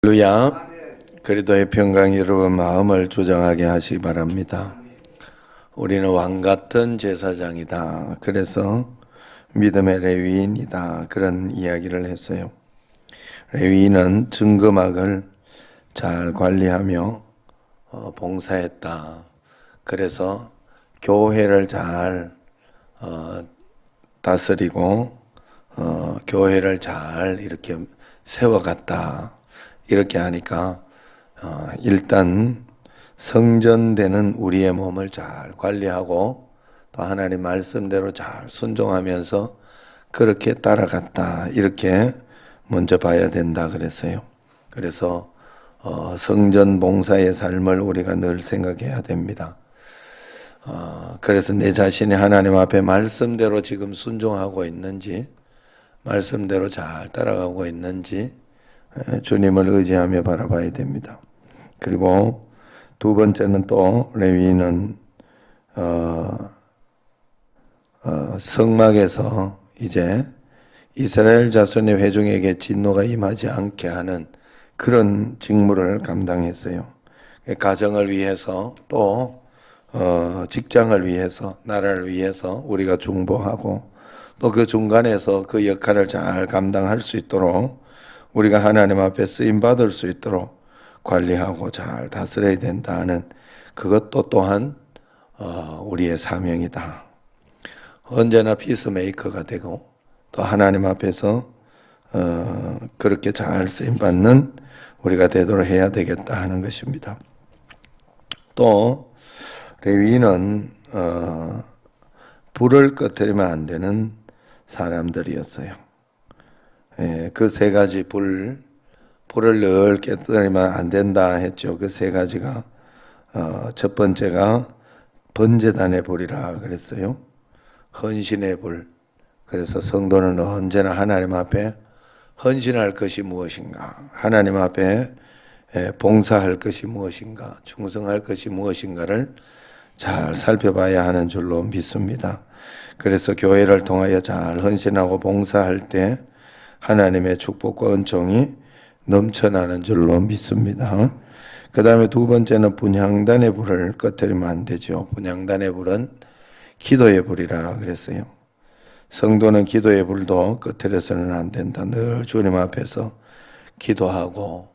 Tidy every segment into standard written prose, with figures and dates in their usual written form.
할렐루야. 그리스도의 평강 여러분 마음을 조정하게 하시기 바랍니다. 우리는 왕같은 제사장이다. 그래서 믿음의 레위인이다. 그런 이야기를 했어요. 레위인은 증거막을 잘 관리하며 봉사했다. 그래서 교회를 잘 다스리고 교회를 잘 이렇게 세워갔다. 이렇게 하니까 일단 성전되는 우리의 몸을 잘 관리하고 또 하나님 말씀대로 잘 순종하면서 그렇게 따라갔다. 이렇게 먼저 봐야 된다 그랬어요. 그래서 성전 봉사의 삶을 우리가 늘 생각해야 됩니다. 그래서 내 자신이 하나님 앞에 말씀대로 지금 순종하고 있는지, 말씀대로 잘 따라가고 있는지 주님을 의지하며 바라봐야 됩니다. 그리고 두 번째는 또 레위인은 성막에서 이제 이스라엘 자손의 회중에게 진노가 임하지 않게 하는 그런 직무를 감당했어요. 가정을 위해서 또 직장을 위해서 나라를 위해서 우리가 중보하고 또 그 중간에서 그 역할을 잘 감당할 수 있도록 우리가 하나님 앞에 쓰임 받을 수 있도록 관리하고 잘 다스려야 된다는 그것도 또한 우리의 사명이다. 언제나 피스메이커가 되고 또 하나님 앞에서 그렇게 잘 쓰임 받는 우리가 되도록 해야 되겠다 하는 것입니다. 또 레위인은 불을 꺼뜨리면 안 되는 사람들이었어요. 그 세 가지 불을 늘 깨뜨리면 안 된다 했죠. 그 세 가지가 첫 번째가 번제단의 불이라 그랬어요. 헌신의 불. 그래서 성도는 언제나 하나님 앞에 헌신할 것이 무엇인가, 하나님 앞에 봉사할 것이 무엇인가, 충성할 것이 무엇인가를 잘 살펴봐야 하는 줄로 믿습니다. 그래서 교회를 통하여 잘 헌신하고 봉사할 때 하나님의 축복과 은총이 넘쳐나는 줄로 믿습니다. 그 다음에 두 번째는 분향단의 불을 꺼뜨리면 안 되죠. 분향단의 불은 기도의 불이라 그랬어요. 성도는 기도의 불도 꺼뜨려서는 안 된다. 늘 주님 앞에서 기도하고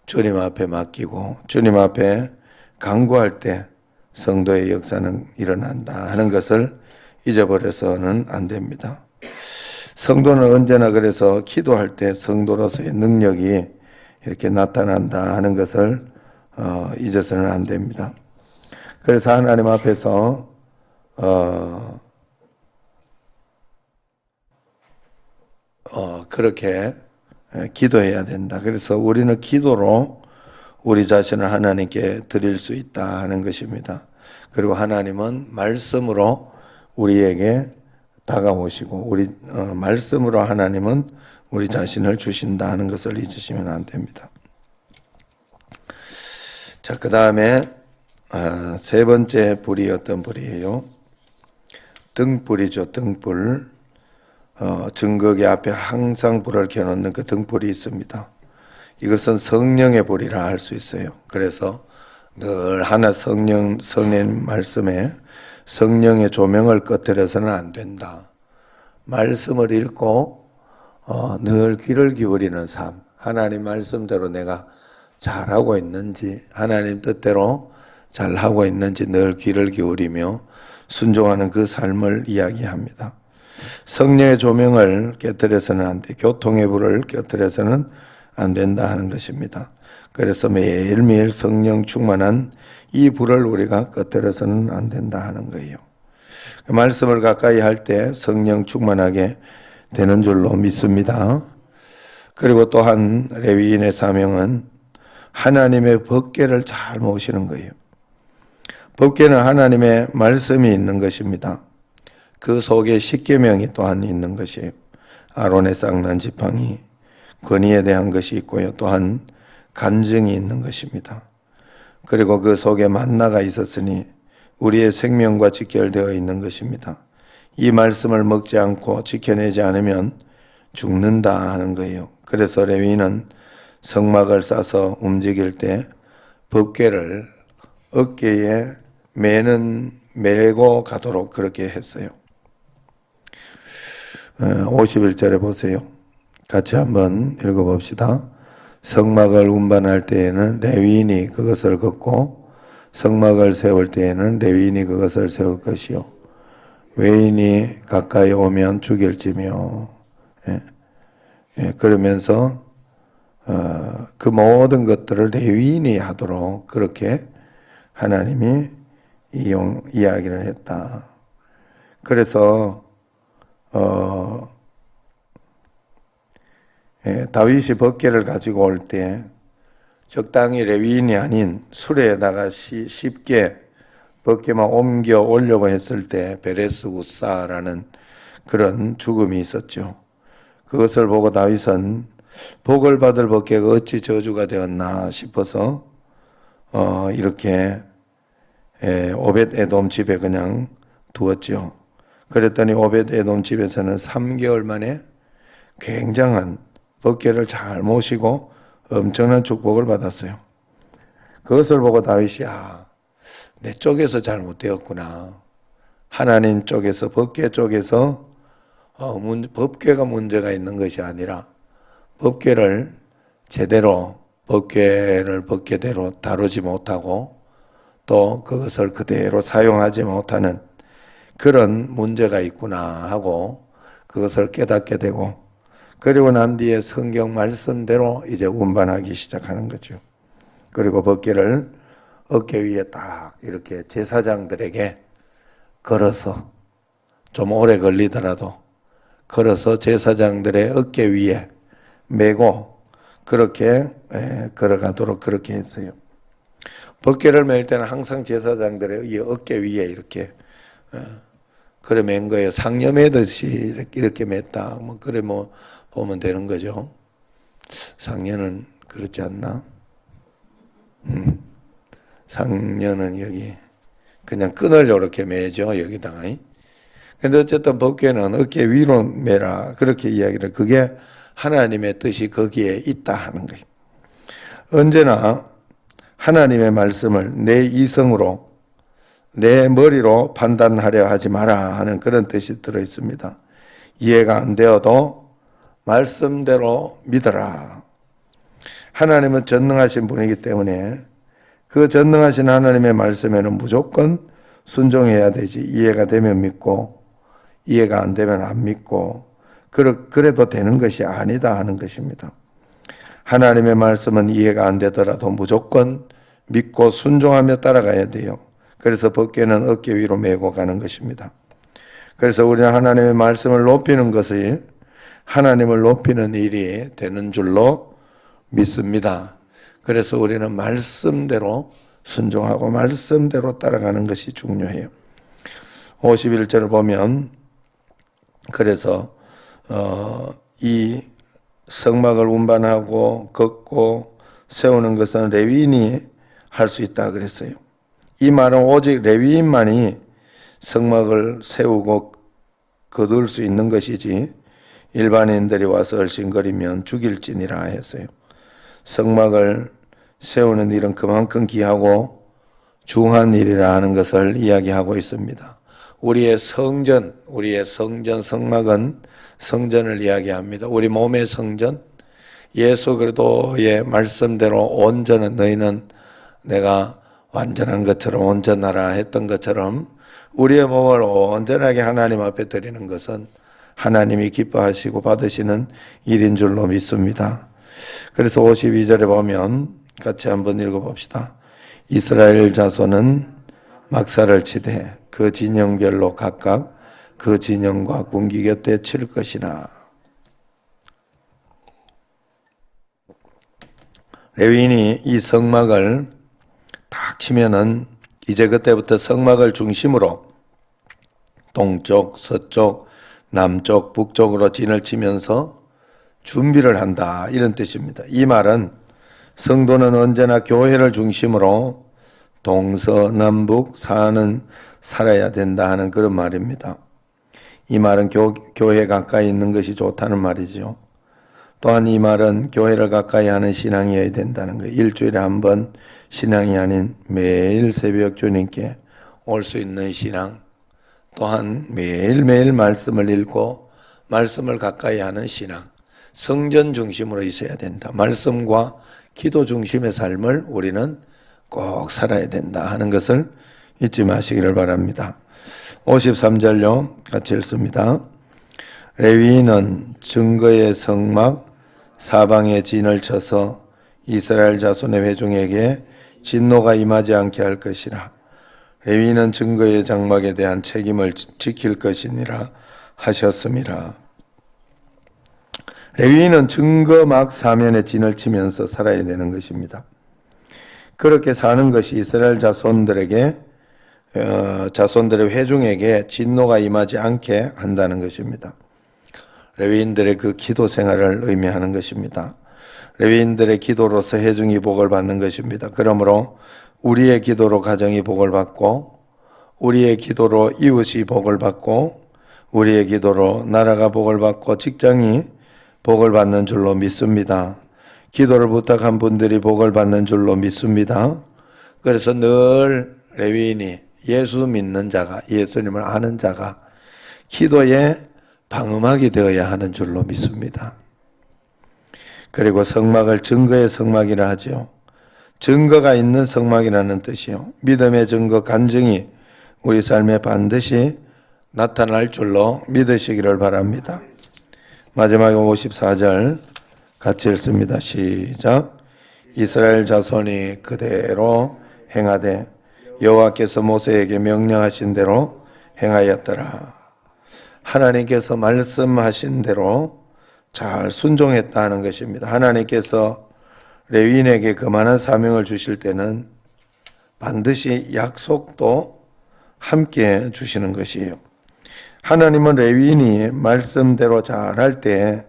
주님 앞에 맡기고 주님 앞에 간구할 때 성도의 역사는 일어난다 하는 것을 잊어버려서는 안 됩니다. 성도는 언제나 그래서 기도할 때 성도로서의 능력이 이렇게 나타난다 하는 것을 잊어서는 안 됩니다. 그래서 하나님 앞에서 그렇게 기도해야 된다. 그래서 우리는 기도로 우리 자신을 하나님께 드릴 수 있다 하는 것입니다. 그리고 하나님은 말씀으로 우리에게 다가오시고 우리 말씀으로 하나님은 우리 자신을 주신다 하는 것을 잊으시면 안 됩니다. 자, 그 다음에 세 번째 불이 어떤 불이에요? 등불이죠. 등불. 증거기 앞에 항상 불을 켜놓는 그 등불이 있습니다. 이것은 성령의 불이라 할 수 있어요. 그래서 늘 하나 성령 말씀에 성령의 조명을 꺼뜨려서는 안 된다. 말씀을 읽고 늘 귀를 기울이는 삶, 하나님 말씀대로 내가 잘하고 있는지, 하나님 뜻대로 잘하고 있는지 늘 귀를 기울이며 순종하는 그 삶을 이야기합니다. 성령의 조명을 깨뜨려서는 안 돼. 교통의 불을 깨뜨려서는 안 된다 하는 것입니다. 그래서 매일매일 성령 충만한 이 불을 우리가 꺼뜨려서는 안 된다 하는 거예요. 말씀을 가까이 할 때 성령 충만하게 되는 줄로 믿습니다. 그리고 또한 레위인의 사명은 하나님의 법궤를 잘 모시는 거예요. 법궤는 하나님의 말씀이 있는 것입니다. 그 속에 십계명이 또한 있는 것이에요. 아론의 쌍난 지팡이, 권위에 대한 것이 있고요. 또한 간증이 있는 것입니다. 그리고 그 속에 만나가 있었으니 우리의 생명과 직결되어 있는 것입니다. 이 말씀을 먹지 않고 지켜내지 않으면 죽는다 하는 거예요. 그래서 레위인은 성막을 싸서 움직일 때 법궤를 어깨에 메고 가도록 그렇게 했어요. 51절에 보세요. 같이 한번 읽어봅시다. 성막을 운반할 때에는 레위인이 그것을 걷고 성막을 세울 때에는 레위인이 그것을 세울 것이요 외인이 가까이 오면 죽일지며. 그러면서 그 모든 것들을 레위인이 하도록 그렇게 하나님이 이야기를 했다. 그래서 다윗이 법궤를 가지고 올 때 적당히 레위인이 아닌 수레에다가 쉽게 법궤만 옮겨 오려고 했을 때 베레스 우사라는 그런 죽음이 있었죠. 그것을 보고 다윗은 복을 받을 법궤가 어찌 저주가 되었나 싶어서 이렇게 오벳 에돔 집에 그냥 두었죠. 그랬더니 오벳 에돔 집에서는 3개월 만에 굉장한 법궤를 잘 모시고 엄청난 축복을 받았어요. 그것을 보고 다윗이 내 쪽에서 잘못되었구나. 하나님 쪽에서 법궤 쪽에서 법궤가 문제가 있는 것이 아니라 법궤를 제대로 법궤를 법궤대로 다루지 못하고 또 그것을 그대로 사용하지 못하는 그런 문제가 있구나 하고 그것을 깨닫게 되고 그리고 난 뒤에 성경 말씀대로 이제 운반하기 시작하는 거죠. 그리고 법궤를 어깨 위에 딱 이렇게 제사장들에게 걸어서 좀 오래 걸리더라도 걸어서 제사장들의 어깨 위에 메고 그렇게 걸어가도록 그렇게 했어요. 법궤를 맬 때는 항상 제사장들의 어깨 위에 이렇게 그래 맨 거예요. 상여 매듯이 이렇게 맸다. 그래 보면 되는 거죠. 상여는 그렇지 않나? 상여는 여기 그냥 끈을 이렇게 매죠. 여기다가. 근데 어쨌든 법궤는 어깨 위로 매라. 그렇게 이야기를 그게 하나님의 뜻이 거기에 있다 하는 거예요. 언제나 하나님의 말씀을 내 이성으로 내 머리로 판단하려 하지 마라 하는 그런 뜻이 들어 있습니다. 이해가 안 되어도 말씀대로 믿어라. 하나님은 전능하신 분이기 때문에 그 전능하신 하나님의 말씀에는 무조건 순종해야 되지. 이해가 되면 믿고 이해가 안 되면 안 믿고 그래도 되는 것이 아니다 하는 것입니다. 하나님의 말씀은 이해가 안 되더라도 무조건 믿고 순종하며 따라가야 돼요. 그래서 법궤는 어깨 위로 메고 가는 것입니다. 그래서 우리는 하나님의 말씀을 높이는 것을 하나님을 높이는 일이 되는 줄로 믿습니다. 그래서 우리는 말씀대로 순종하고 말씀대로 따라가는 것이 중요해요. 51절을 보면 그래서 이 성막을 운반하고 걷고 세우는 것은 레위인이 할 수 있다 그랬어요. 이 말은 오직 레위인만이 성막을 세우고 거둘 수 있는 것이지 일반인들이 와서 얼씬거리면 죽일지니라 했어요. 성막을 세우는 일은 그만큼 귀하고 중한 일이라 하는 것을 이야기하고 있습니다. 우리의 성전 성막은 성전을 이야기합니다. 우리 몸의 성전, 예수 그리스도의 말씀대로 온전한 너희는 내가 완전한 것처럼 온전하라 했던 것처럼 우리의 몸을 온전하게 하나님 앞에 드리는 것은 하나님이 기뻐하시고 받으시는 일인 줄로 믿습니다. 그래서 52절에 보면 같이 한번 읽어봅시다. 이스라엘 자손은 막사를 치되 그 진영별로 각각 그 진영과 군기 곁에 칠 것이나. 레위인이 이 성막을 딱 치면은 이제 그때부터 성막을 중심으로 동쪽, 서쪽, 남쪽, 북쪽으로 진을 치면서 준비를 한다 이런 뜻입니다. 이 말은 성도는 언제나 교회를 중심으로 동서남북 사는 살아야 된다 하는 그런 말입니다. 이 말은 교회 가까이 있는 것이 좋다는 말이죠. 또한 이 말은 교회를 가까이 하는 신앙이어야 된다는 거예요. 일주일에 한 번 신앙이 아닌 매일 새벽 주님께 올 수 있는 신앙, 또한 매일매일 말씀을 읽고 말씀을 가까이 하는 신앙, 성전 중심으로 있어야 된다. 말씀과 기도 중심의 삶을 우리는 꼭 살아야 된다 하는 것을 잊지 마시기를 바랍니다. 53절요. 같이 읽습니다. 레위인은 증거의 성막 사방에 진을 쳐서 이스라엘 자손의 회중에게 진노가 임하지 않게 할 것이라. 레위인은 증거의 장막에 대한 책임을 지킬 것이니라 하셨음이라. 레위인은 증거막 사면에 진을 치면서 살아야 되는 것입니다. 그렇게 사는 것이 이스라엘 자손들의 회중에게 진노가 임하지 않게 한다는 것입니다. 레위인들의 그 기도 생활을 의미하는 것입니다. 레위인들의 기도로서 회중이 복을 받는 것입니다. 그러므로 우리의 기도로 가정이 복을 받고, 우리의 기도로 이웃이 복을 받고, 우리의 기도로 나라가 복을 받고 직장이 복을 받는 줄로 믿습니다. 기도를 부탁한 분들이 복을 받는 줄로 믿습니다. 그래서 늘 레위인이 예수 믿는 자가, 예수님을 아는 자가 기도에 방음하게 되어야 하는 줄로 믿습니다. 그리고 성막을 증거의 성막이라 하죠. 증거가 있는 성막이라는 뜻이요. 믿음의 증거, 간증이 우리 삶에 반드시 나타날 줄로 믿으시기를 바랍니다. 마지막에 54절 같이 읽습니다. 시작. 이스라엘 자손이 그대로 행하되 여호와께서 모세에게 명령하신 대로 행하였더라. 하나님께서 말씀하신 대로 잘 순종했다는 것입니다. 하나님께서 레위인에게 그만한 사명을 주실 때는 반드시 약속도 함께 주시는 것이에요. 하나님은 레위인이 말씀대로 잘할 때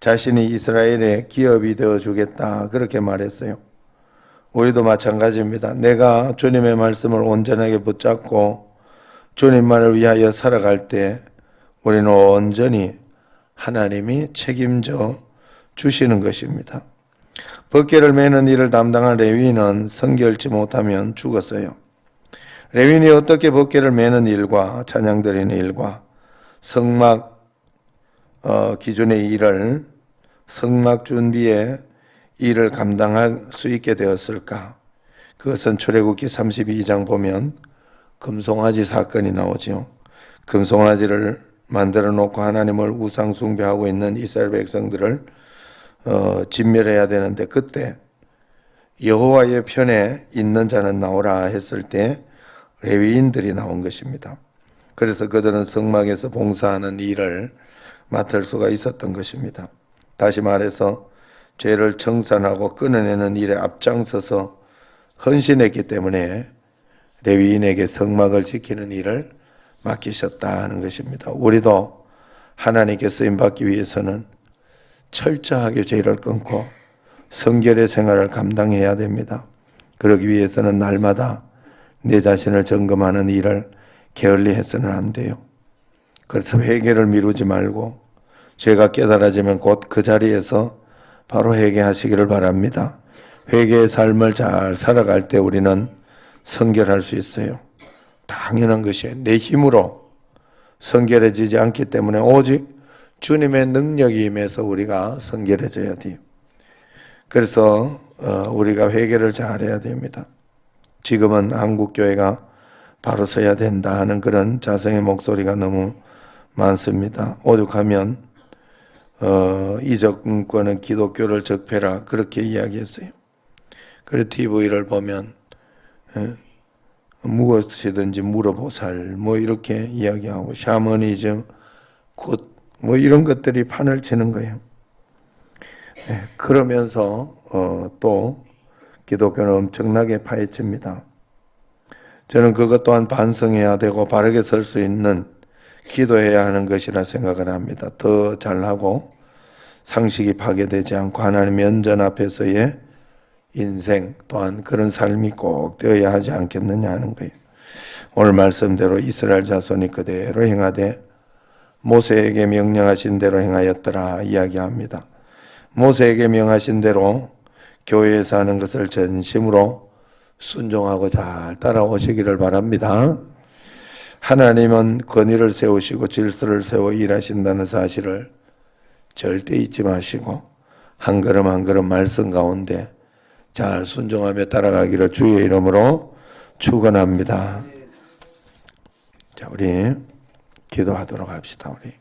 자신이 이스라엘의 기업이 되어주겠다 그렇게 말했어요. 우리도 마찬가지입니다. 내가 주님의 말씀을 온전하게 붙잡고 주님만을 위하여 살아갈 때 우리는 온전히 하나님이 책임져 주시는 것입니다. 법궤를 매는 일을 담당한 레위인은 성결치 못하면 죽었어요. 레위인이 어떻게 법궤를 매는 일과 찬양 드리는 일과 성막 기준의 일을, 성막 준비의 일을 감당할 수 있게 되었을까? 그것은 출애굽기 32장 보면 금송아지 사건이 나오죠. 금송아지를 만들어 놓고 하나님을 우상 숭배하고 있는 이스라엘 백성들을 진멸해야 되는데, 그때 여호와의 편에 있는 자는 나오라 했을 때 레위인들이 나온 것입니다. 그래서 그들은 성막에서 봉사하는 일을 맡을 수가 있었던 것입니다. 다시 말해서 죄를 청산하고 끊어내는 일에 앞장서서 헌신했기 때문에 레위인에게 성막을 지키는 일을 맡기셨다 하는 것입니다. 우리도 하나님께 쓰임받기 위해서는 철저하게 죄를 끊고 성결의 생활을 감당해야 됩니다. 그러기 위해서는 날마다 내 자신을 점검하는 일을 게을리 해서는 안 돼요. 그래서 회개를 미루지 말고 죄가 깨달아지면 곧 그 자리에서 바로 회개하시기를 바랍니다. 회개의 삶을 잘 살아갈 때 우리는 성결할 수 있어요. 당연한 것이에요. 내 힘으로 성결해지지 않기 때문에 오직 주님의 능력이 임해서 우리가 성결해져야 돼요. 그래서 우리가 회개를 잘해야 됩니다. 지금은 한국교회가 바로 서야 된다 하는 그런 자성의 목소리가 너무 많습니다. 오죽하면 이 정권은 기독교를 적폐라 그렇게 이야기했어요. 그래서 TV를 보면 무엇이든지 물어보살 뭐 이렇게 이야기하고 샤머니즘 굿 뭐 이런 것들이 판을 치는 거예요. 그러면서 또 기독교는 엄청나게 파헤칩니다. 저는 그것 또한 반성해야 되고 바르게 설 수 있는 기도해야 하는 것이라 생각을 합니다. 더 잘하고 상식이 파괴되지 않고 하나님 면전 앞에서의 인생 또한 그런 삶이 꼭 되어야 하지 않겠느냐 하는 거예요. 오늘 말씀대로 이스라엘 자손이 그대로 행하되 모세에게 명령하신 대로 행하였더라 이야기합니다. 모세에게 명하신 대로 교회에서 하는 것을 전심으로 순종하고 잘 따라오시기를 바랍니다. 하나님은 권위를 세우시고 질서를 세워 일하신다는 사실을 절대 잊지 마시고 한 걸음 한 걸음 말씀 가운데 잘 순종하며 따라가기를 주의 이름으로 축원합니다. 자, 우리 기도하도록 합시다. 우리